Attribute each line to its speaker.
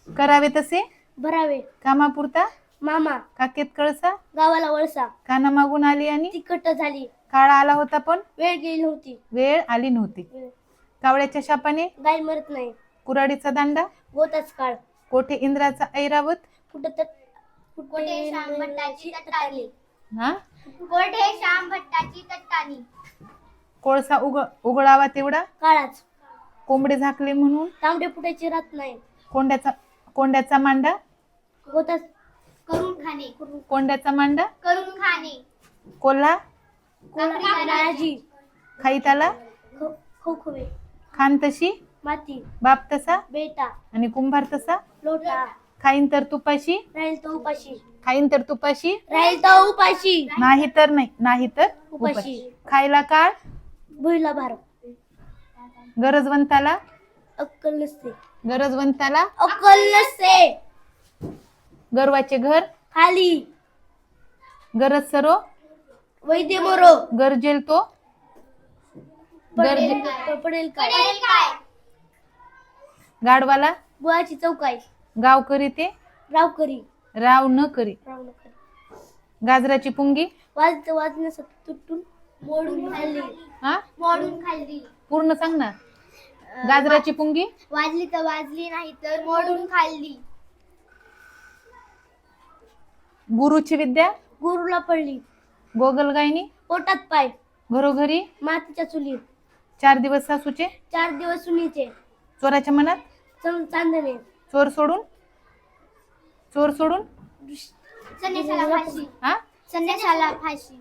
Speaker 1: करावे तसे
Speaker 2: भरावे
Speaker 1: कामापुरता
Speaker 2: मामा
Speaker 1: काकेत कळसा
Speaker 2: गावाला वळसा
Speaker 1: काना मागून आली आणि
Speaker 2: तिखट झाली
Speaker 1: काळा आला होता पण
Speaker 2: वेळ गेली नव्हती
Speaker 1: वेळ आली नव्हती. कावळ्याच्या शापाने
Speaker 2: गाय मरत नाही
Speaker 1: कुऱ्हाडीचा दांडा
Speaker 2: होताच काळ
Speaker 1: कोठे इंद्राचा ऐरावत
Speaker 2: कुठं तर कुठे
Speaker 3: श्याम भट्टाची तट्टानी
Speaker 1: हा
Speaker 3: कोठे श्याम भट्टाची तट्टानी
Speaker 1: कोळसा उघडावा तेवढा
Speaker 2: काळाच
Speaker 1: कोंबडे झाकले म्हणून
Speaker 2: तांबडे फुटायचे राहत नाही
Speaker 1: कोंड्याचा मांडा
Speaker 2: होताच
Speaker 3: करून खाणे
Speaker 1: कोंड्याचा मांडा
Speaker 3: करून खाणे
Speaker 1: कोल्हा
Speaker 2: नाजी
Speaker 1: खाई त्याला
Speaker 2: खोखवे
Speaker 1: खान तशी
Speaker 2: माती
Speaker 1: बाप तसा
Speaker 2: बेटा
Speaker 1: आणि कुंभार तसा
Speaker 2: लोटा
Speaker 1: खाईन तर तुपाशी
Speaker 2: राहील तो उपाशी
Speaker 1: खाईन तर तुपाशी
Speaker 2: राहील तो उपाशी
Speaker 1: नाही तर नाही तर
Speaker 2: उपाशी
Speaker 1: खायला काळ
Speaker 2: भुईला भार
Speaker 1: गरजवंताला
Speaker 2: अक्कल नसते
Speaker 1: गरजवंताला
Speaker 2: अक्कल नसते
Speaker 1: गर्वाचे घर
Speaker 2: खाली
Speaker 1: गरज सरो
Speaker 2: वैद्य मोरो
Speaker 1: गरजेल तो
Speaker 2: पडेल पडेल काय
Speaker 3: पडेल काय
Speaker 1: गाडवाला
Speaker 2: गुळाची चौकाई
Speaker 1: गाव करी ते
Speaker 2: राव करी
Speaker 1: राव न करी
Speaker 2: राव न करी
Speaker 1: गाजराची पुंगी
Speaker 2: वाजण्यास तुटून मोडून खाल्ली
Speaker 1: हा
Speaker 3: मोडून खाल्ली
Speaker 1: पूर्ण सांग ना. गाजराची पुंगी
Speaker 3: वाजली तर वाजली नाही तर मोडून खाल्ली
Speaker 1: गुरुची विद्या
Speaker 2: गुरुला पडली
Speaker 1: गोगलगायनी
Speaker 2: पोटात पाय
Speaker 1: घरोघरी
Speaker 2: मातीच्या चुली
Speaker 1: 4 दिवस सासूचे
Speaker 2: 4 दिवस सुनीचे
Speaker 1: चोराच्या मनात
Speaker 2: चांदणे
Speaker 1: चोर सोडून
Speaker 3: संन्यासाला फाशी
Speaker 1: हा
Speaker 3: संन्यासाला फाशी